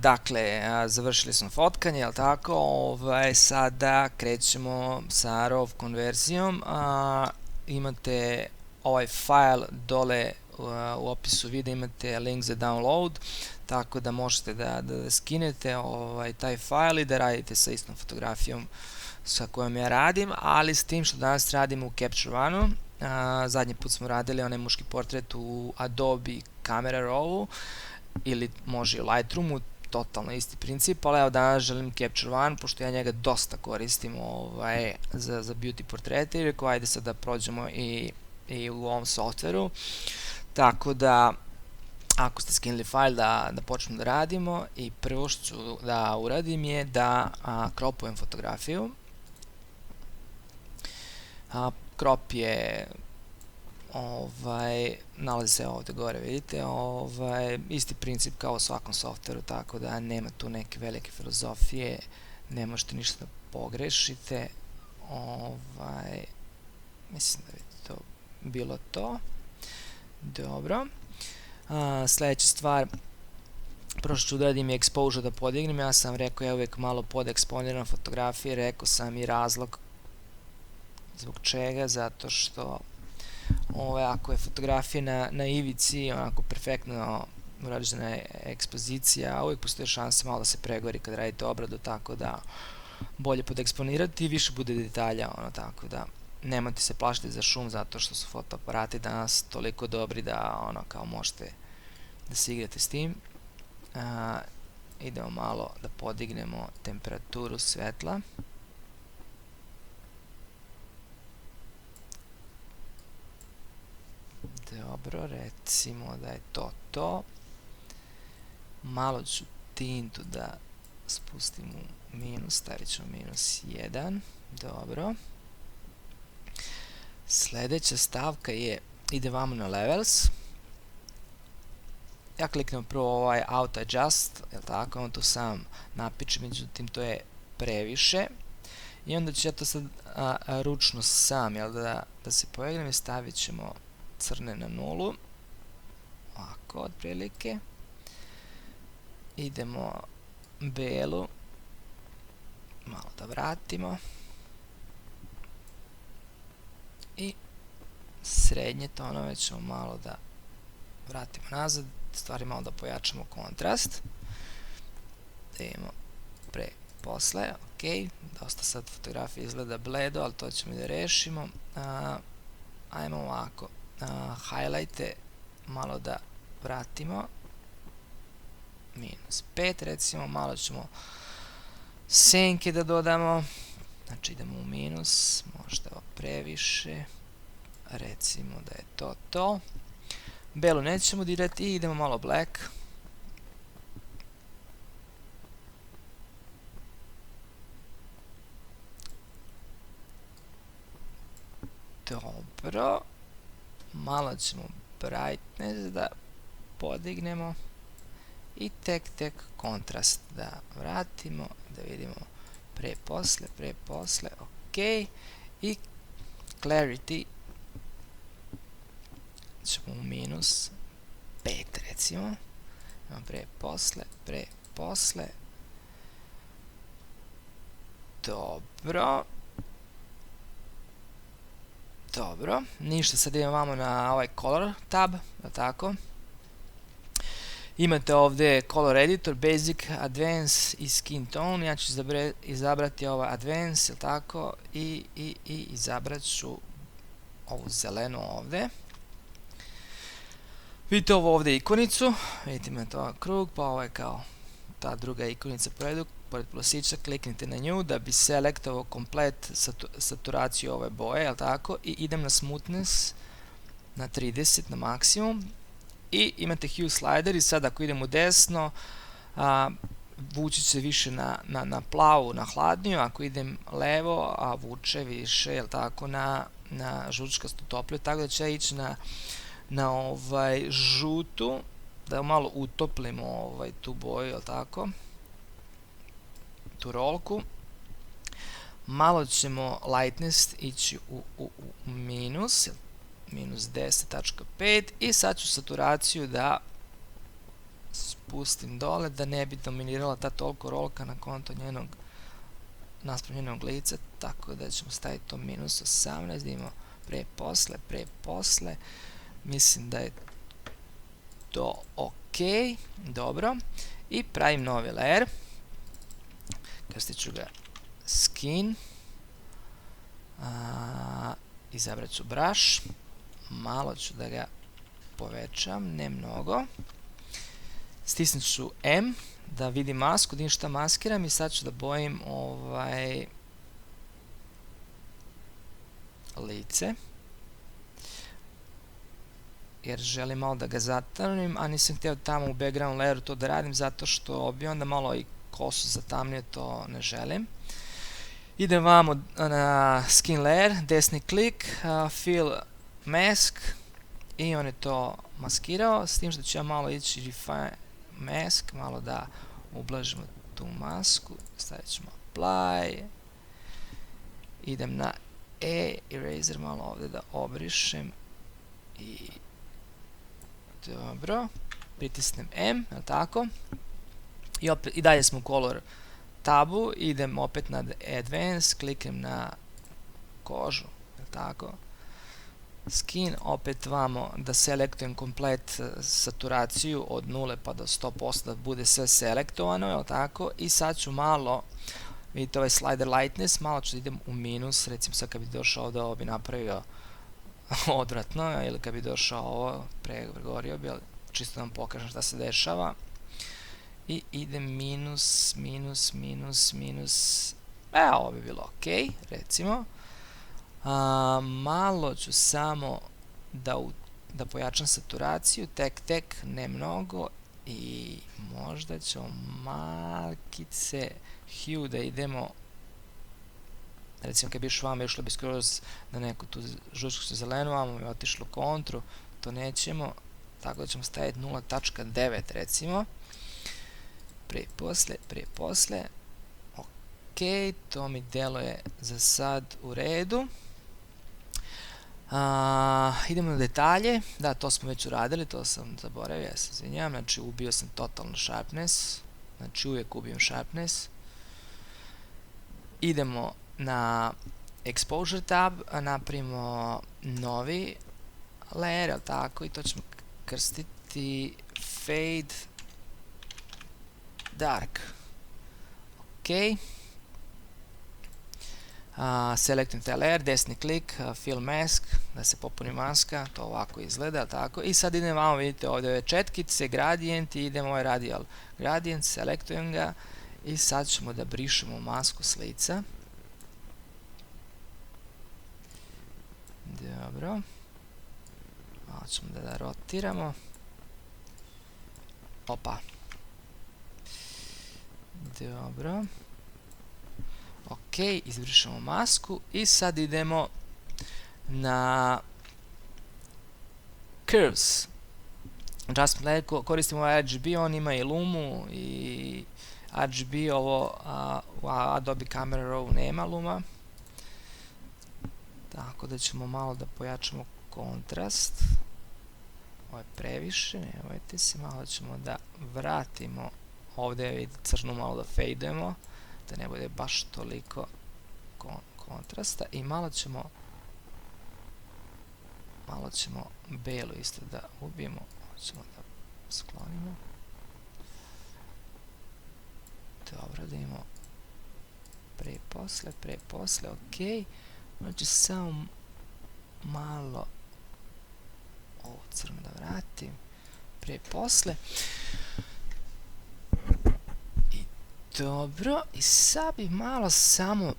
Dakle, završili smo fotkanje, jel tako? Sada krećemo sa RAW konverzijom. Imate ovaj file dole u opisu videa, imate link za download, tako da možete da skinete taj file i da radite sa istom fotografijom sa kojom ja radim, ali s tim što danas radimo u Capture One-u. Zadnji put smo radili onaj muški portret u Adobe Camera Raw-u ili može i u Lightroomu, totalno isti princip, ali evo danas želim Capture One, pošto ja njega dosta koristim za beauty portrete i rekao ajde sad da prođemo i u ovom softveru, tako da ako ste skinuli file da počnemo da radimo i prvo što ću da uradim je da kropujem fotografiju. Crop je nalazi se ovde gore, vidite, isti princip kao u svakom softveru, tako da nema tu neke velike filozofije, ne možete ništa da pogrešite. Mislim da bi to bilo to. Dobro. Sledeća stvar, prvo što ću da radim je exposure da podignem. Ja sam rekao ja uvijek malo podeksponiram fotografije, rekao sam i razlog zbog čega, zato što ako je fotografija na ivici, onako perfektno urađena ekspozicija, uvijek postoje šanse malo da se pregori kad radite obradu, tako da bolje podeksponirati i više bude detalja, tako da nemojte se plašiti za šum, zato što su fotoaparati danas toliko dobri da kao možete da se igrate s tim. Idemo malo da podignemo temperaturu svetla. Dobro, recimo da je to. Malo ću tintu da spustim u minus, stavit ćemo -1. Dobro. Sledeća stavka je, ide vamo na levels. Ja kliknem prvo auto adjust, jel tako, on to sam napiče, međutim to je previše. I onda ću ja to sad ručno sam, jel da se povegram i stavit ćemo crne na 0, ovako otprilike. Idemo belu, malo da vratimo i srednje tonove ćemo malo da vratimo nazad, stvari malo da pojačamo kontrast, da imamo pre, posle, ok, dosta sad fotografija izgleda bledo, ali to ćemo i da rešimo. Ajmo ovako, highlighte malo da vratimo, -5 recimo, malo ćemo senke da dodamo, znači idemo u minus, možda ovo previše, recimo da je to. Belu nećemo dirati i idemo malo black. Dobro. Malo ćemo brightness da podignemo i tek kontrast da vratimo, da vidimo pre, posle, ok. I clarity ćemo u -5 recimo. Imamo pre, posle. Dobro, ništa, sad idemo vamo na ovaj color tab, tako. Imate ovde color editor, basic, advanced i skin tone. Ja ću izabrati ovaj advanced, jel tako, i izabrat ću ovu zelenu ovde. Vidite ovo ovde ikonicu, vidite imate ovaj krug, pa ovo je kao ta druga ikonica pored plusića, kliknite na nju da bi selektovao komplet saturaciju ove boje, jel tako, i idem na smoothness na 30 na maksimum i imate hue slider i sad ako idem u desno vući će više na plavu, na hladniju, ako idem levo vuče više, jel tako, na žučkastu topliju, tako da će ja ići na žutu, da malo utoplimo tu boju, jel tako, tu rolku. Malo ćemo lightness ići u minus, -10.5 i sad ću saturaciju da spustim dole da ne bi dominirala ta toliko rolka na konto njenog naspram njenog lica, tako da ćemo staviti to minus 18, da imamo pre posle, mislim da je to ok, dobro, i pravim novi layer, kasnije ću ga skin, izabrat ću brush, malo ću da ga povećam, ne mnogo, stisnut ću M da vidim masku, da vidim šta maskiram i sad ću da bojim lice, jer želim malo da ga zatamnim, a nisam htio tamo u background layeru to da radim zato što bi onda malo i kosu zatamnio, to ne želim. Idem vamo na skin layer, desni klik, fill mask i on je to maskirao, s tim što ću ja malo ići refine mask, malo da ublažimo tu masku, stavit ćemo apply, idem na eraser malo ovdje da obrišem i dobro, pritisnem M, je li tako? I dalje smo u color tabu, idem opet na advanced, kliknem na kožu, je li tako? Skin, opet vamo da selektujem komplet saturaciju od 0 pa do 100% da bude sve selektovano, je li tako? I sad ću malo, vidite ovaj slider lightness, malo ću da idem u minus, recimo sad kad bi došao ovdje, ovo bi napravio odvratno, ili kad bi došao ovo, pregovorio bi, ali čisto da vam pokažem šta se dešava. I idem minus, ovo bi bilo ok, recimo. Malo ću samo da pojačam saturaciju, tek, ne mnogo, i možda ćemo malkice hue da idemo, recimo kad bi išlo vama, išlo bi skroz na neku tu žučku zelenu, vamo bi otišlo kontru, to nećemo, tako da ćemo staviti 0.9 recimo, pre posle, ok, to mi deluje za sad u redu. Idemo na detalje, da, to smo već uradili, to sam zaboravio, ja se izvinjam, znači ubio sam totalno sharpness, znači uvijek ubijem sharpness. Idemo na exposure tab, napravimo novi layer, tako, i to ćemo krstiti fade dark, ok. Selektujem taj layer, desni klik, fill mask, da se popuni maska, to ovako izgleda, tako, i sad idem vamo, vidite ovdje ove četkice, gradient, i idem ovaj radial gradient, selektujem ga, i sad ćemo da brišemo masku s lica. Dobro, malo ćemo da rotiramo, opa, dobro. Ok, izbrišemo masku i sad idemo na curves. Koristimo ovaj RGB, on ima i lumu i RGB, ovo u Adobe Camera Raw nema luma. Tako da ćemo malo da pojačamo kontrast. Ovo je previše, nemojte se, malo ćemo da vratimo ovdje, vidite, crnu malo da fejdujemo, da ne bude baš toliko kontrasta, i malo ćemo belu isto da ubijemo, ćemo da sklonimo. Dobro, da imamo pre posle, ok. Znači samo malo ovo crno da vratim, pre posle. Dobro, i sad bi malo samo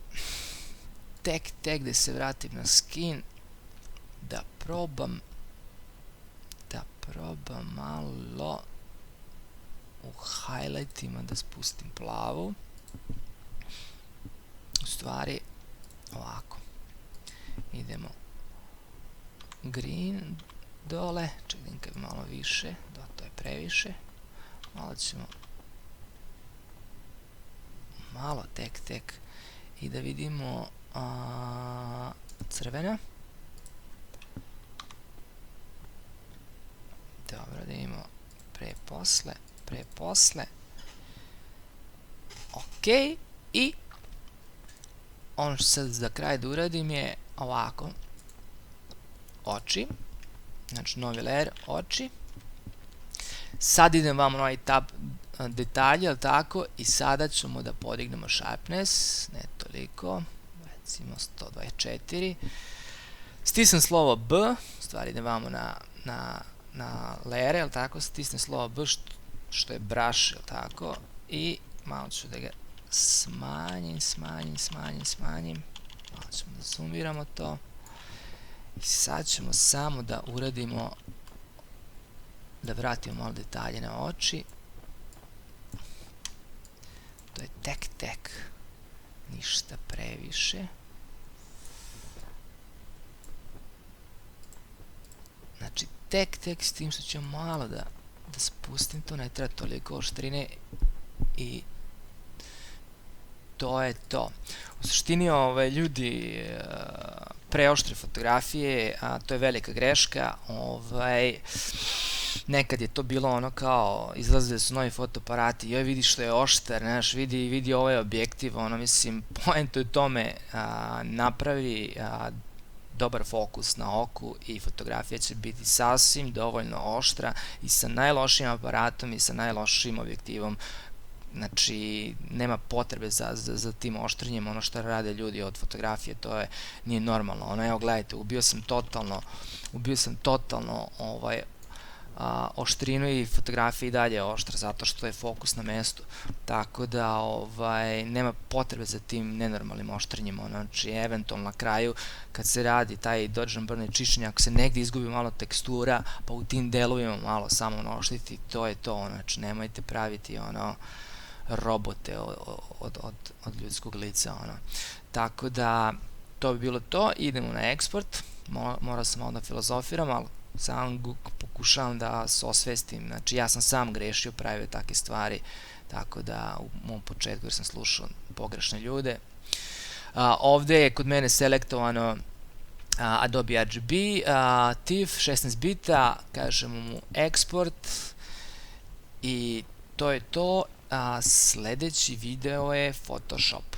tek da se vratim na skin, da probam malo u highlightima da spustim plavu. U stvari ovako, idemo green dole, čekaj kad malo više, da, to je previše, malo ćemo malo tek i da vidimo crvena. Dobro, da imamo pre pre posle. Ok, i ono što sad za kraj da uradim je ovako, oči, znači novi layer, oči. Sad idem vam na ovaj tab detalje, ali tako, i sada ćemo da podignemo sharpness, ne toliko, recimo 124. Stisnem slovo B, stvari idem vamo na layere, ali tako, stisnem slovo B, što je brush, ali tako, i malo ću da ga smanjim, malo ćemo da zoomiramo to, i sad ćemo samo da uradimo, da vratimo malo detalje na oči. To je tek, ništa previše. Znači tek s tim što ću malo da spustim to, ne treba toliko oštrine, i to je to. U suštini ljudi preoštre fotografije, a to je velika greška. Nekad je to bilo ono kao, izlazili su novi fotoaparati, joj vidi što je oštar, znaš, vidi ovaj objektiv, ono, mislim, poenta je u tome, napravi dobar fokus na oku i fotografija će biti sasvim dovoljno oštra i sa najlošijim aparatom i sa najlošijim objektivom. Znači, nema potrebe za tim oštrenjem. Ono što rade ljudi od fotografije, to nije normalno. Evo, gledajte, ubio sam totalno oštrinu i fotografija i dalje je oštra, zato što je fokus na mestu. Tako da, nema potrebe za tim nenormalnim oštrenjem. Znači, eventualno na kraju, kad se radi taj dodge and burn čišćenje, ako se negdje izgubi malo tekstura, pa u tim delovima malo samo oštriti, to je to. Znači, nemojte praviti robote od ljudskog lica. Tako da, to bi bilo to. Idemo na eksport. Morao sam malo da filozofiram, ali sam pokušavam da se osvestim. Znači, ja sam sam grešio, pravio takve stvari, tako da u mom početku, jer sam slušao pogrešne ljude. Ovde je kod mene selektovano Adobe RGB, TIFF 16 bita, kažemo mu export, i to je to. Sledeći video je Photoshop.